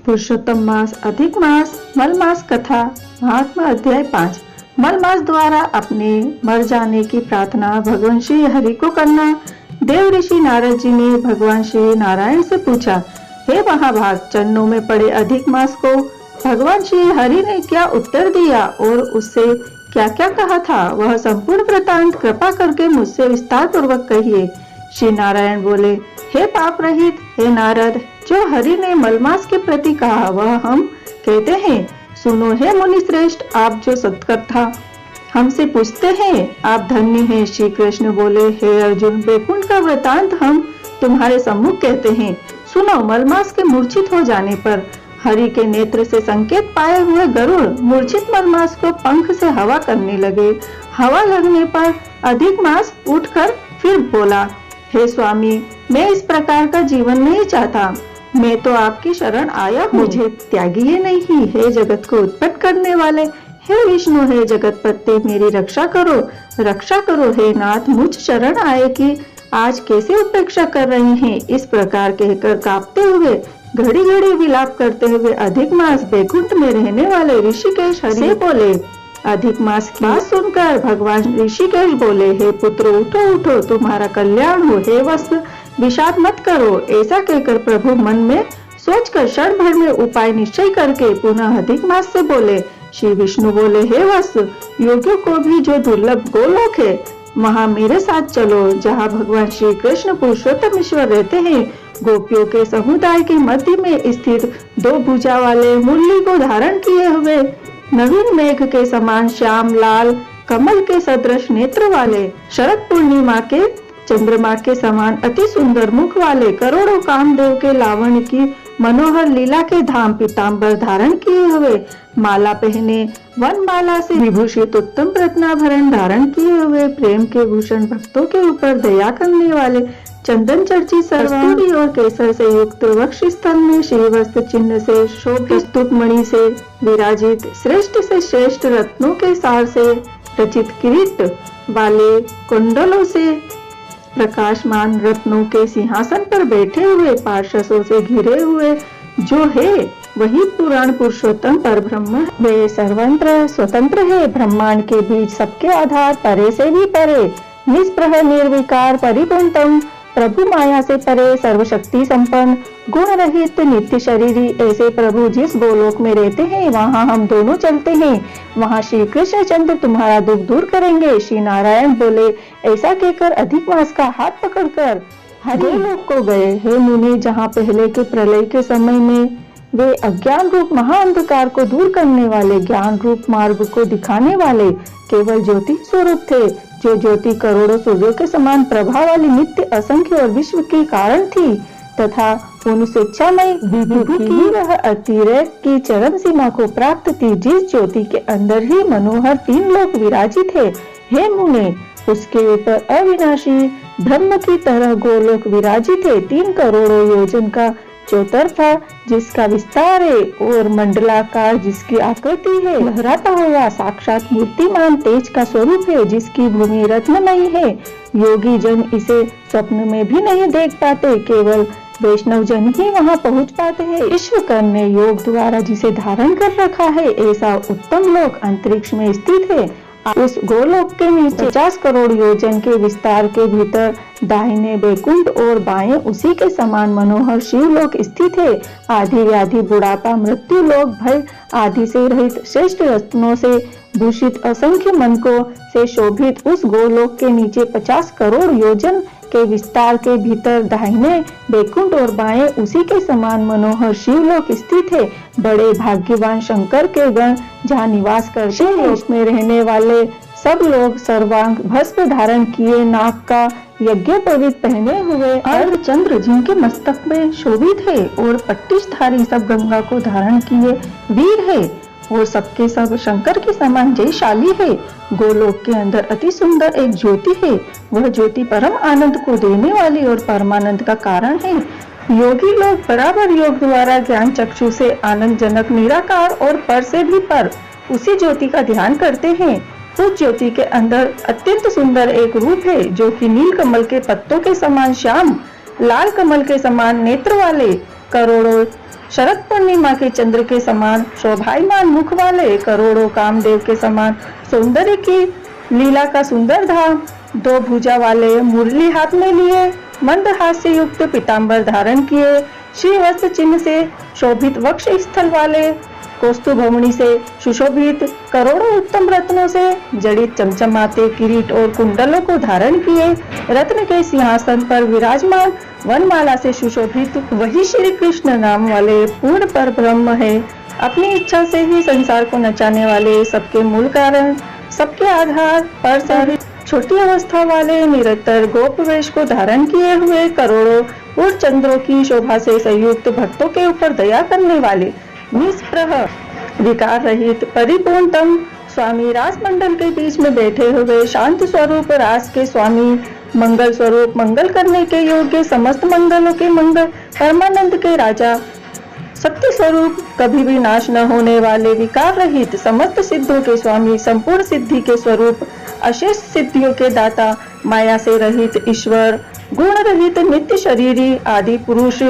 पुरुषोत्तम मास, अधिक मास, मल मास कथा, महात्मा अध्याय 5। मल मास द्वारा अपने मर जाने की प्रार्थना भगवान श्री हरि को करना। देव ऋषि नारद जी ने भगवान श्री नारायण से पूछा, हे महाभाग, चरणों में पड़े अधिक मास को भगवान श्री हरि ने क्या उत्तर दिया और उससे क्या क्या कहा था, वह संपूर्ण वृतांत कृपा करके मुझसे विस्तार पूर्वक कहिए। श्री नारायण बोले, हे पाप रहित, हे नारद, जो हरि ने मलमास के प्रति कहा वह हम कहते हैं। सुनो हे मुनि श्रेष्ठ, आप जो सत्कर्ता हमसे पूछते हैं, आप धन्य हैं। श्री कृष्ण बोले, हे अर्जुन, वैकुंठ का वृतांत हम तुम्हारे सम्मुख कहते हैं। सुनो, मलमास के मूर्छित हो जाने पर हरि के नेत्र से संकेत पाए हुए गरुड़ मूर्छित मलमास को पंख से हवा करने लगे। हवा लगने पर अधिक मास उठकर फिर बोला, हे स्वामी, मैं इस प्रकार का जीवन नहीं चाहता। मैं तो आपकी शरण आया हूँ, मुझे त्यागिए नहीं। हे जगत को उत्पन्न करने वाले, हे विष्णु, हे जगतपते, मेरी रक्षा करो, रक्षा करो। हे नाथ, मुझ शरण आए कि आज कैसे उपेक्षा कर रहे हैं। इस प्रकार कहकर कांपते हुए, घड़ी घड़ी विलाप करते हुए अधिक मास वैकुंठ में रहने वाले ऋषिकेश हरि से बोले। अधिक मास की बात सुनकर भगवान ऋषिकेश बोले, हे पुत्र, उठो उठो, तुम्हारा कल्याण हो। हे वत्स, विषाद मत करो। ऐसा कहकर प्रभु मन में सोचकर क्षण भर में उपाय निश्चय करके पुनः अधिक मास से बोले। श्री विष्णु बोले, हे वत्स, योगियों को भी जो दुर्लभ गोलोक है, वहाँ मेरे साथ चलो, जहाँ भगवान श्री कृष्ण पुरुषोत्तम ईश्वर रहते हैं। गोपियों के समुदाय के मध्य में स्थित दो भुजा वाले मुरली को धारण किए हुए, नवीन मेघ के समान श्याम लाल कमल के सदृश नेत्र वाले, शरद पूर्णिमा के चंद्रमा के समान अति सुंदर मुख वाले, करोड़ों कामदेव के लावण्य की मनोहर लीला के धाम पीताम्बर धारण किए हुए, माला पहने वन माला से विभूषित उत्तम रत्नाभरण धारण किए हुए, प्रेम के भूषण भक्तों के ऊपर दया करने वाले, चंदन चर्चित सर्वांगी और केसर से युक्त वक्ष स्थल में श्रीवस्त्र चिन्ह से शोभित स्तूप मणि से विराजित, श्रेष्ठ से श्रेष्ठ रत्नों के सार से रचित किरीट वाले, कुंडलों से प्रकाशमान रत्नों के सिंहासन पर बैठे हुए, पार्षदों से घिरे हुए, जो है वही पुराण पुरुषोत्तम परब्रह्म। वे सर्वत्र स्वतंत्र है, ब्रह्मांड के बीच सबके आधार, परे से भी परे, निष्प्रह निर्विकार परिपूर्णतम, प्रभु माया से परे, सर्वशक्ति संपन्न, गुण रहित, नित्य शरीरी। ऐसे प्रभु जिस गोलोक में रहते हैं, वहाँ हम दोनों चलते हैं। वहाँ श्री कृष्ण चंद्र तुम्हारा दुख दूर करेंगे। श्री नारायण बोले। ऐसा कहकर अधिक मास का हाथ पकड़कर गोलोक को गए। हे मुनि, जहाँ पहले के प्रलय के समय में वे अज्ञान रूप महाअंधकार को दूर करने वाले, ज्ञान रूप मार्ग को दिखाने वाले केवल ज्योति स्वरूप थे, जो ज्योति करोड़ों सूर्यों के समान प्रभा वाली, नित्य, असंख्य और विश्व की कारण थी, तथा उन स्वेच्छामय विभु की वह अतिरेक की चरम सीमा को प्राप्त थी, जिस ज्योति के अंदर ही मनोहर तीन लोक विराजित है। हे मुने, उसके ऊपर अविनाशी ब्रह्म की तरह गोलोक विराजित है, 3 करोड़ों योजन का चौतरफा जिसका विस्तार है, और मंडलाकार जिसकी आकृति है, लहराता हुआ साक्षात मूर्तिमान तेज का स्वरूप है, जिसकी भूमि रत्नमयी है। योगी जन इसे स्वप्न में भी नहीं देख पाते, केवल वैष्णव जन ही वहां पहुंच पाते हैं। ईश्वर ने योग द्वारा जिसे धारण कर रखा है, ऐसा उत्तम लोक अंतरिक्ष में स्थित है। उस गोलोक के नीचे 50 करोड़ योजन के विस्तार के भीतर दाहिने वैकुंठ और बाएं उसी के समान मनोहर शिवलोक स्थित है। आदि व्याधि, बुढ़ापा, मृत्यु लोक, भय आदि से रहित, श्रेष्ठ रत्नों से भूषित, असंख्य मनकों से शोभित उस गोलोक के नीचे 50 करोड़ योजन के विस्तार के भीतर दाहिने वैकुंठ और बाएं उसी के समान मनोहर शिवलोक स्थित है। बड़े भाग्यवान शंकर के गण जहाँ निवास करते हैं, उसमें रहने वाले सब लोग सर्वांग भस्म धारण किए, नाक का यज्ञोपवीत पहने हुए, अर्धचंद्र जिनके मस्तक में शोभित है, और पट्टिशधारी सब गंगा को धारण किए वीर है, और सबके सब शंकर के समान जयशाली है। गोलोक के अंदर अति सुंदर एक ज्योति है, वह ज्योति परम आनंद को देने वाली और परमानंद का कारण है। योगी लोग बराबर योग द्वारा ज्ञान चक्षु से आनंद जनक निराकार और पर से भी पर उसी ज्योति का ध्यान करते हैं। उस ज्योति के अंदर अत्यंत सुंदर एक रूप है, जो कि नील कमल के पत्तों के समान श्याम, लाल कमल के समान नेत्र वाले, करोड़ों शरद पूर्णिमा के चंद्र के समान शोभायमान मुख वाले, करोड़ों कामदेव के समान सौंदर्य की लीला का सुंदर धाम, 2 भुजा वाले, मुरली हाथ में लिए, मंद हास्य युक्त पीतांबर धारण किए, श्री वस्त्र चिन्ह से शोभित वक्ष स्थल वाले, कौस्तुभमणि से सुशोभित, करोड़ों उत्तम रत्नों से जड़ित चमचमाते किरीट और कुंडलों को धारण किए, रत्न के सिंहासन पर विराजमान, वनमाला से सुशोभित वही श्री कृष्ण नाम वाले पूर्ण पर ब्रह्म है। अपनी इच्छा से ही संसार को नचाने वाले, सबके मूल कारण, सबके आधार पर सहित छोटी अवस्था वाले, निरंतर गोप वेश को धारण किए हुए, करोड़ों पूर्ण चंद्रों की शोभा से संयुक्त भक्तों के ऊपर दया करने वाले, निष्प्रह विकार रहित परिपूर्णतम स्वामी रास मंडल के बीच में बैठे हुए, शांत स्वरूप रास के स्वामी, मंगल स्वरूप, मंगल करने के योग्य, समस्त मंगलों के मंगल, परमानंद के राजा, सत्य स्वरूप, कभी भी नाश न होने वाले, विकार रहित, समस्त सिद्धों के स्वामी, संपूर्ण सिद्धि के स्वरूप, अशेष सिद्धियों के दाता, माया से रहित ईश्वर, गुण रहित नित्य शरीरी, आदि पुरुष,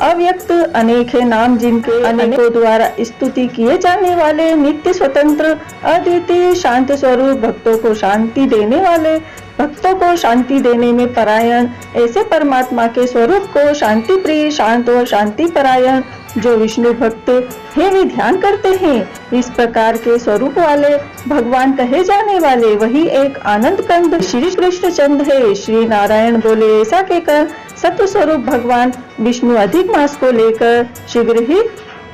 अव्यक्त अनेक है नाम जिनके अनेकों द्वारा स्तुति किए जाने वाले, नित्य स्वतंत्र, अद्वितीय, शांत स्वरूप, भक्तों को शांति देने वाले, भक्तों को शांति देने में परायण, ऐसे परमात्मा के स्वरूप को शांति प्रिय, शांत और शांति परायण, जो विष्णु भक्त है वे ध्यान करते हैं। इस प्रकार के स्वरूप वाले भगवान कहे जाने वाले वही एक आनंद कंद श्री कृष्ण चंद है। श्री नारायण बोले, ऐसा कहकर सत्य स्वरूप भगवान विष्णु अधिक मास को लेकर शीघ्र ही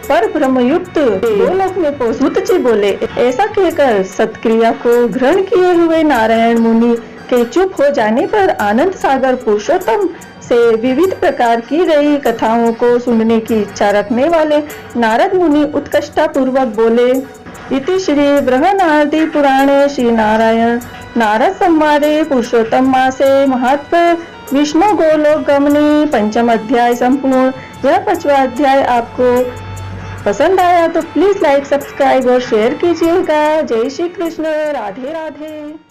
पर ब्रह्म युक्त गोलोक में पहुंच जी बोले। ऐसा कहकर सत्क्रिया को ग्रहण किए हुए नारायण मुनि के चुप हो जाने पर आनंद सागर पुरुषोत्तम से विविध प्रकार की गई कथाओं को सुनने की इच्छा रखने वाले नारद मुनि उत्कष्टा पूर्वक बोले। इति श्री बृहन्नारदी पुराणे श्री नारायण नारद संवादे पुरुषोत्तम मासे महत्व विष्णु गोलोक गमने पंचम अध्याय संपूर्ण। यह 5वां अध्याय आपको पसंद आया तो प्लीज लाइक, सब्सक्राइब और शेयर कीजिएगा। जय श्री कृष्ण, राधे राधे।